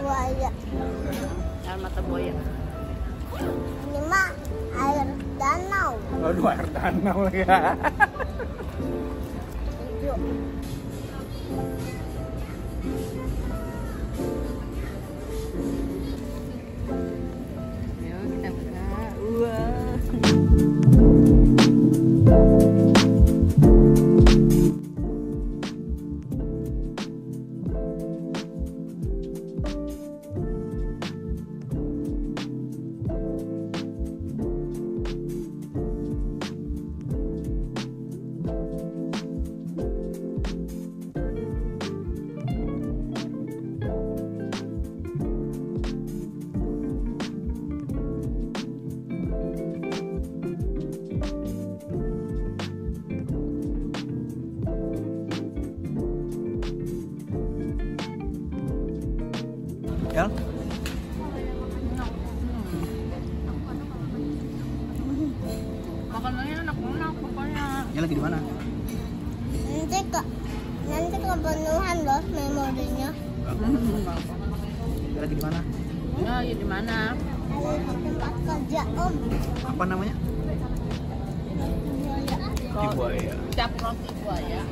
buaya. Air mata buaya. Ini mah air danau. Aduh, air danau ya. Yuk. Ayo kita buka. Wah. Ya. Makanannya enak-enak pokoknya. Ini lagi di mana? Nanti kepenuhan loh memorinya. Ini lagi di mana? Ya, ya di mana? Ada di tempat kerja Om. Apa namanya? Buaya. Buaya. Cap roti buaya.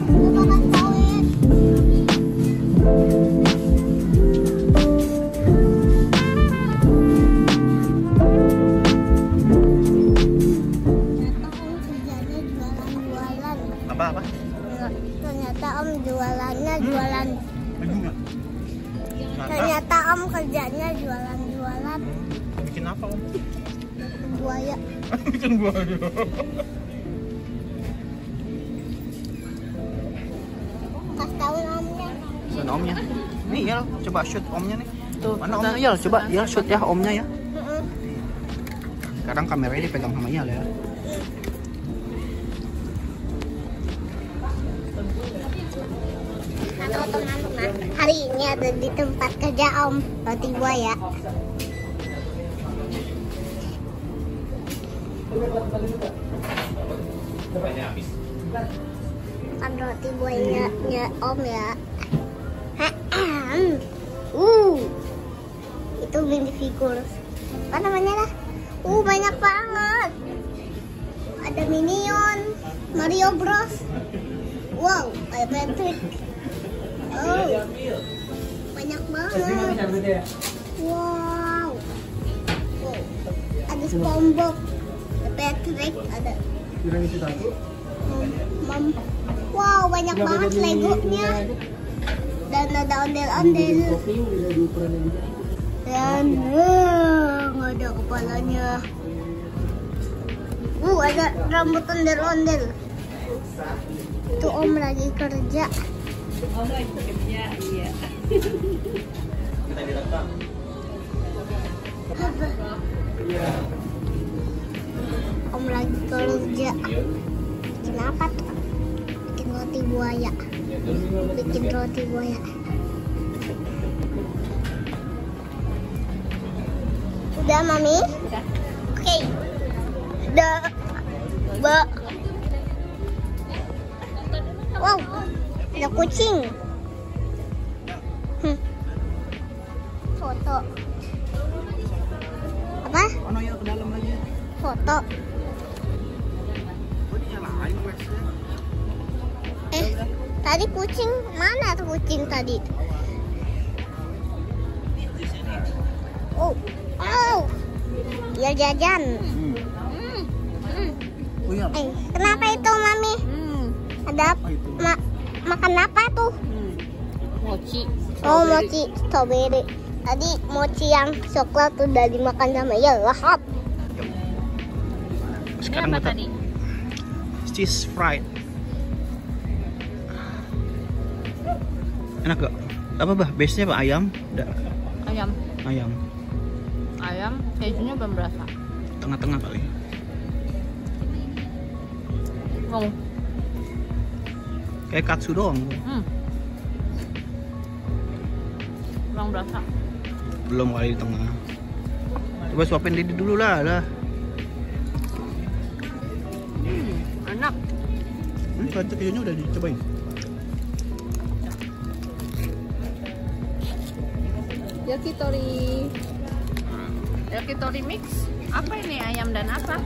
Kita makan sawit. Apa? Ternyata Om jualannya jualan. Ternyata Ternyata Om kerjanya jualan-jualan bikin apa Om? buaya. Bikin buaya. Kasih tahu Omnya. Mana omnya? Nih ya, coba shoot omnya nih. Tuh, Mana omnya ya? Coba ya shoot ya omnya ya. Mm-mm. Sekarang kameranya dipegang sama Iyal ya. Halo teman-teman, hari ini ada di tempat kerja Om roti buaya. Makan roti buayanya Om ya. Itu minifigure. Apa namanya lah? Banyak banget. Ada Minion, Mario Bros. Wow, ada Patrick. Oh, banyak banget. Wow. Ada SpongeBob, ada Patrick, ada wow, banyak banget Legonya. Dan ada ondel-ondel. Dan nggak ada kepalanya. Ada rambut ondel-ondel. Itu Om lagi kerja. Om lagi kerja, iya. Apa? Om lagi kerja. Bikin apa tuh? Bikin roti buaya. Bikin roti buaya. Udah Mami? Udah. Oke. Udah. Wow, ada kucing. Foto. Apa? Ono ya ke dalam lagi ya. Foto. Oh, dinyalain flashnya. Tadi kucing mana tuh kucing tadi? Oh, dia jajan. Oh iya. Kenapa itu Mami? Ada Apa itu? makan apa tuh? Mochi. Oh, mochi strawberry. Tadi mochi yang coklat udah dimakan sama ya lahap. Sekarang Ini apa kita tadi? cheese fried. Enak gak? Apa bah? Base-nya apa? Ayam? Ayam. Ayam. Ayam, kejunya belum berasa. Tengah-tengah kali. Oh. Kayak katsu doang. Belum berasa. Belum kali di tengah. Coba suapin Didi dulu lah. Enak. Kejunya udah dicobain? Yakitori. Yakitori mix. Apa ini, ayam dan apa?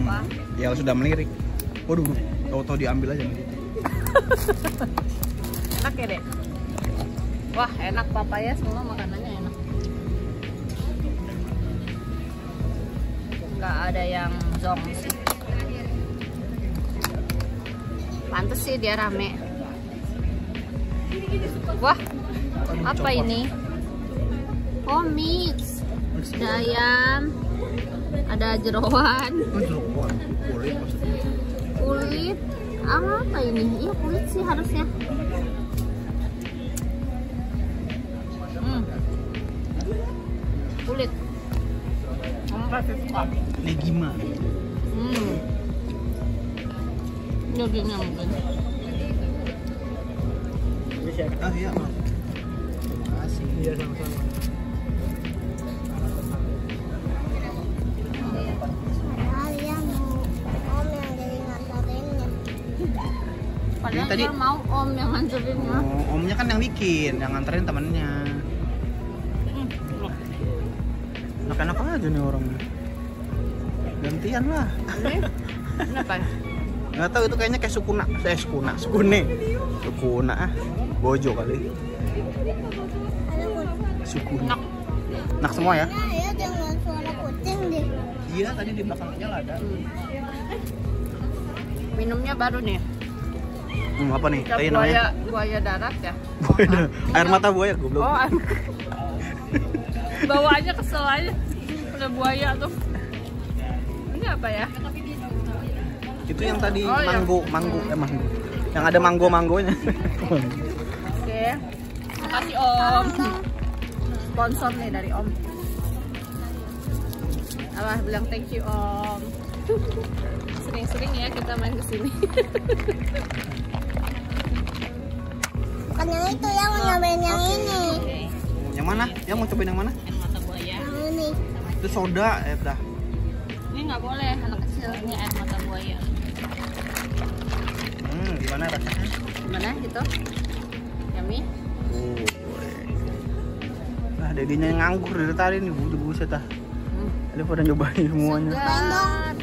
Wah. Ya sudah melirik. Waduh, tahu-tahu diambil aja. Enak ya, Dek? Wah, enak papaya, semua makanannya enak. Nggak ada yang zong sih. Pantes sih dia rame. Wah, apa ini? Oh, mix. Ada ayam, ada jeroan, Kulit maksudnya. kulit. Apa ini? Iya, kulit sih harusnya. Kulit. Kamu pasti suka. Negima. Dagingnya mungkin. Ah iya, Mas. Makasih. Iya, sama-sama. Kalian mau om yang jadi ngantarinnya. Padahal Tadi- dia mau om yang ngancurinnya. Oh, omnya kan yang bikin, yang nganterin temennya. Enak-enak aja nih orangnya. Gantian lah. Ini apa ya? Nggak tahu itu kayaknya kayak sukune. Sukuna ah. Bojo kali. Ada kucing. Sukuna. Enak. Enak semua ya? Ya jangan suara kucing deh. Iya, tadi di belakangnya lah ada. Minumnya baru nih. Apa nih? Ikan Tadi namanya buaya darat ya. air mata buaya goblok. Oh, bawaannya kesel aja. Udah buaya tuh. Ini apa ya? Itu yang tadi Oh, iya. manggo. Yang ada manggonya. Oke. Makasih Om. Sponsor nih dari Om. Allah bilang thank you Om. Sering-sering ya kita main kesini. Bukan yang itu yang mau nyobain yang ini. Yang mana? Yang mau cobain yang mana? Air mata buaya. Yang ini. Itu soda, dah. Ini nggak boleh anak kecil, ini air mata buaya. Gimana rasanya? Gimana gitu? Yummy? Nah, dedinya yang nganggur dari tadi nih, buset dah. Ada pada nyobain semuanya. Segar.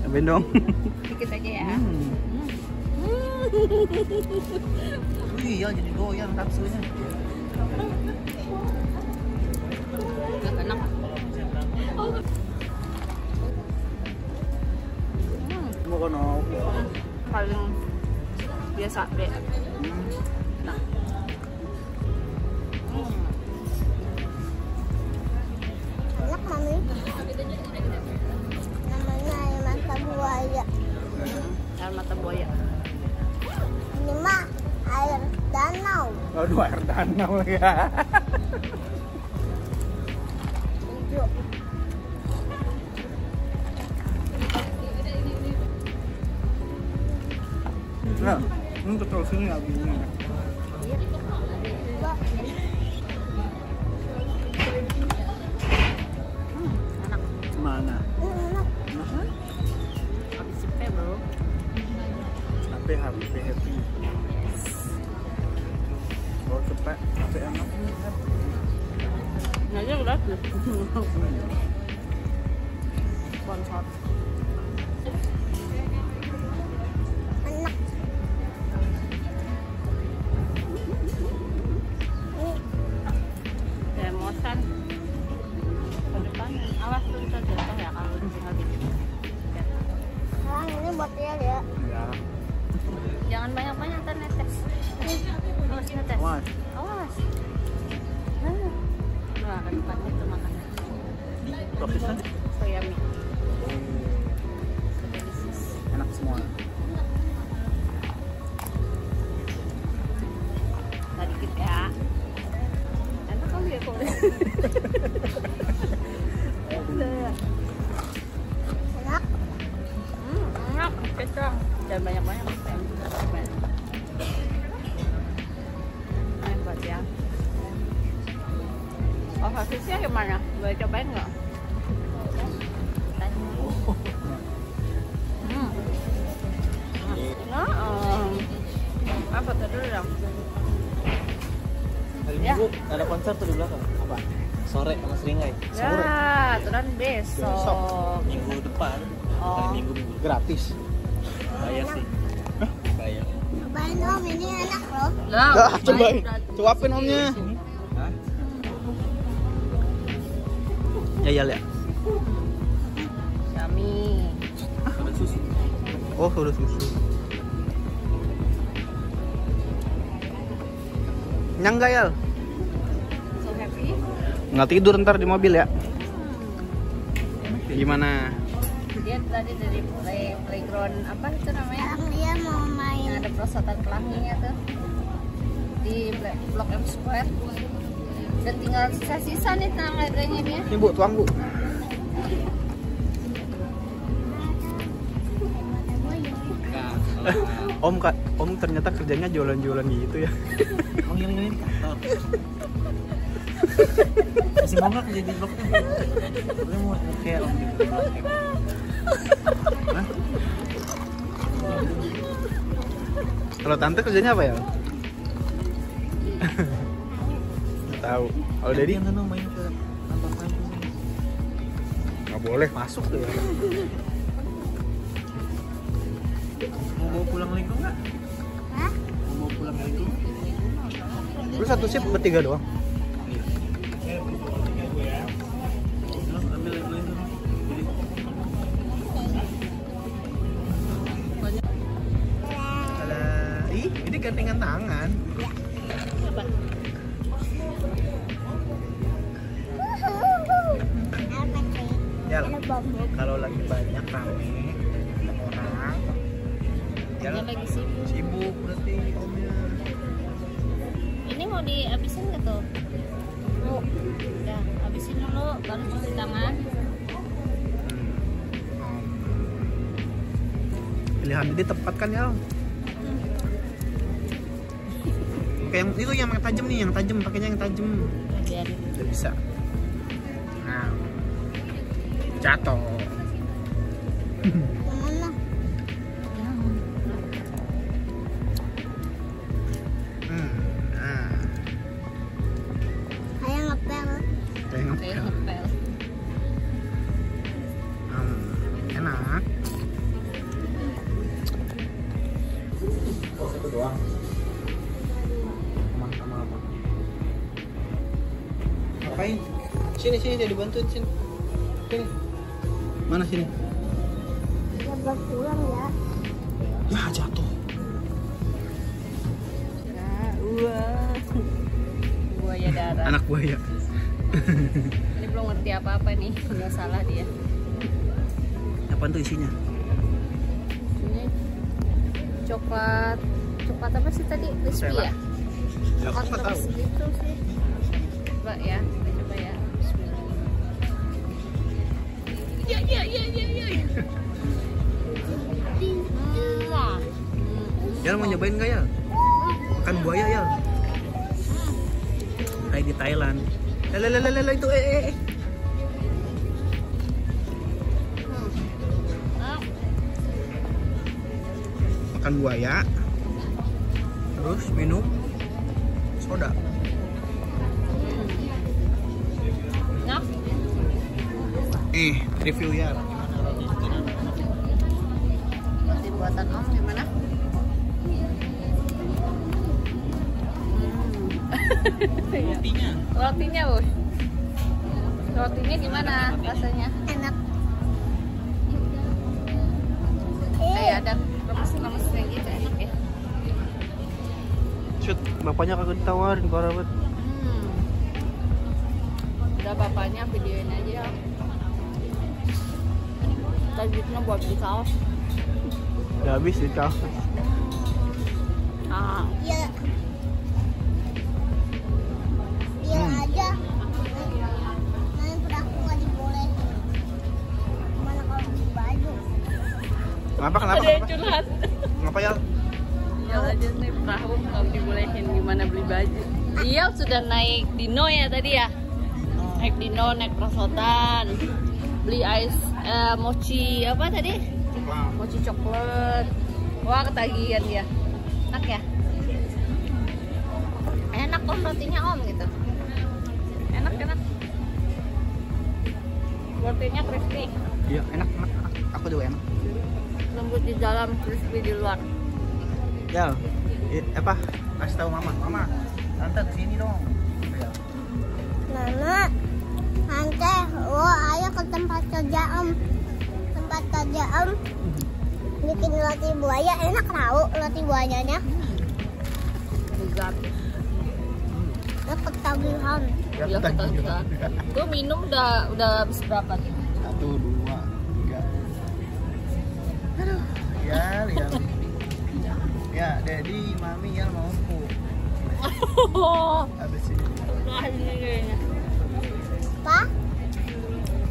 Bendong. Dikit aja ya. Iya, jadi goyang kapsulnya. Enak. Mau kono. Paling biasa deh. Enak mami. Namanya air mata buaya. Air mata buaya. Ini mah air danau. Aduh, air danau ya. Hijau. Nah, ini betul sini abinya. Enak. Mana? Enak. Habis sipe bro. Happy. Oh, cepet, tapi enak. Ini aja udah tuh. Sponsor. Enak. Demosan. Ke depan. Awas tuh bisa jatuh ya kalau tinggal gitu. Sekarang ini buat dia ya. Ya. Jangan banyak-banyak ntar netes. Awas netes. Awas. Awas. Nah, ke depan itu makanan. Prosesnya So yummy. enak semua. Tadi dikit ya. Enak kali ya kok. Enak. Enak. Kecong. Jangan banyak-banyak. Ayo buat ya. Oh, sosisnya gimana? Boleh cobain nggak? Nah, apa tuh dulu dong? Ya. Bu, ada konser tuh di belakang. Apa? Sore sama Seringai. Sore. Ya, aturan besok. Minggu depan. Oh. Hari Minggu. Gratis. Bayar sih. Hah? Bayar. Cobain om, ini enak loh. Lah, Dah, main cobain. gratis. Cuapin omnya. Hah? Ya ya. Yummy. Ada susu. Oh, udah susu. Nyang nggak ya? So happy. Nggak tidur ntar di mobil ya? Gimana? Dia tadi dari playground apa itu namanya? Sekarang dia mau Yang main. ada perosotan pelanginya tuh di Blok M Square. Dan tinggal sisa-sisa nih tenang adanya dia. Ini bu, tuang bu. Om ternyata kerjanya jualan-jualan gitu ya. Emang ngiling-ngiling kantor. Masih mau nggak kerja di Blok M? Gue mau kayak om di Blok M. Hah? Kalau tante kerjanya apa ya? Nggak tahu. Kalau Dedi Yang kan main ke kantor kampus. nggak boleh masuk tuh ya. Mau bawa pulang Lego nggak? Hah? Mau bawa pulang Lego? Lu satu shift bertiga doang. Iya. Lo ambil Lego itu. Jadi Alah, ih, ini gantengan tangan. Apa? Apa sih? Ya, Ada bambu. kalau lagi banyak rame orang, ya Dia lagi sibuk. sibuk berarti omnya. Ini mau dihabisin nggak tuh? Mau. Udah, habisin dulu, baru cuci tangan. Pilihan ini tepat kan ya? Kayak yang itu yang tajam nih, yang tajam pakainya yang tajam. Udah biarin. Udah bisa. Nah, jatuh. Mana? Nah, Kayak ngepel. kayak Kayak ngepel. ngepel. Enak. Oh, satu doang. Sama apa? Ngapain? Sini saya dibantuin sini. Sini. Mana sini? Ya pulang ya. Ya jatuh. Nah, wah. Buaya darat. Anak buaya. Ini belum ngerti apa-apa nih, nggak salah dia. Apaan tuh isinya? Ini coklat apa sih tadi? Crispy Stella. ya? Ya, aku nggak tahu. Terus gitu sih. Coba ya, kita coba ya. Bismillah. Ya. Wah. Ya mau nyobain nggak ya? Makan buaya ya? Kayak di Thailand. Lele itu Makan buaya. Terus minum soda. Enak. Review ya. Roti buatan Om gimana? rotinya. Rotinya, Bos. Rotinya gimana rasanya? Enak. Kayak ada lemes-lemes kayak gitu, enak ya. Shoot, bapaknya kagak ditawarin ke Arabet. Udah bapaknya videoin aja. Budgetnya buat beli kaos. Udah habis di kaos. Ah, Ya. Dia aja. Main perahu nggak dibolehin. Gimana kalau beli baju? Kenapa? ada yang curhat. Kenapa ya? Ya aja nih perahu kalau dibolehin gimana beli baju. Iya sudah naik dino ya tadi ya. Naik dino, naik perosotan. Beli mochi apa tadi? Mochi coklat. Wah ketagihan ya. Enak ya? Enak om rotinya om gitu. Enak. Rotinya crispy. Iya, enak. Aku juga enak. Lembut di dalam, crispy di luar. Ya, apa? Kasih tahu mama. Tante kesini dong. Ya. Mama, Tante, ayo ke tempat kerja om. Tempat kerja om bikin roti buaya, enak tahu roti buayanya. Gratis. Ya ketagihan. Ya ketagihan. Gue minum udah habis berapa nih? 1, 2, 3. Aduh, lihat. Ya, Daddy, Mami, ya mau aku. Habis ini. Setelah ini kayaknya. Apa?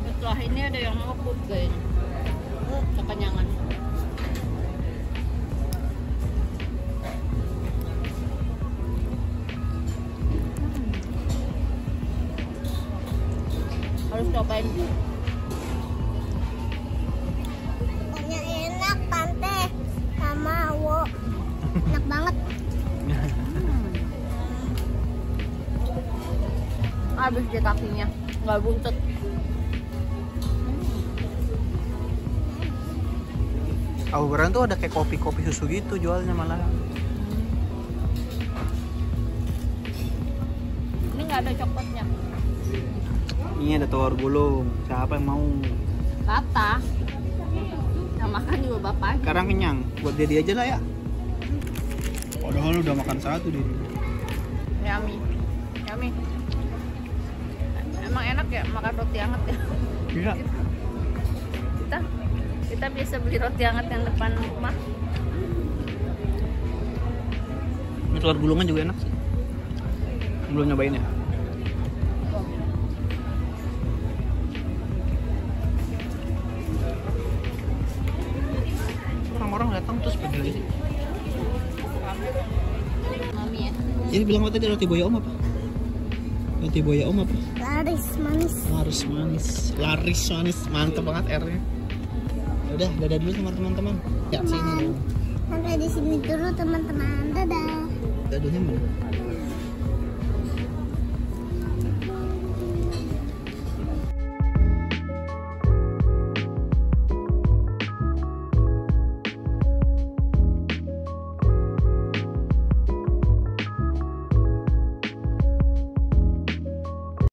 Setelah ini ada yang mau put kayaknya. Kekenyangan. Harus cobain. Pokoknya enak Tante sama Wo. Enak banget. Habis di kakinya, nggak buntut. Aku keren tuh ada kayak kopi susu gitu jualnya malah. Ini nggak ada coklatnya. Ini ada telur gulung. Siapa yang mau? Tata. Yang makan juga bapaknya. Sekarang kenyang. Buat Daddy aja lah ya. Padahal udah makan satu dia. Yummy. Emang enak ya makan roti hangat ya. Iya. Kita biasa beli roti hangat yang depan rumah. Ini telur gulungan juga enak sih. Belum nyobain ya? Orang-orang datang terus pergi lagi sih. Mami ya. Jadi bilang apa tadi roti buaya om apa? Roti buaya om apa? Laris manis. Laris manis. Mantep banget R-nya. Udah, dadah dulu sama teman-teman. Ya, sini dong. Sampai di sini dulu teman-teman. Dadah. Dadahnya mana?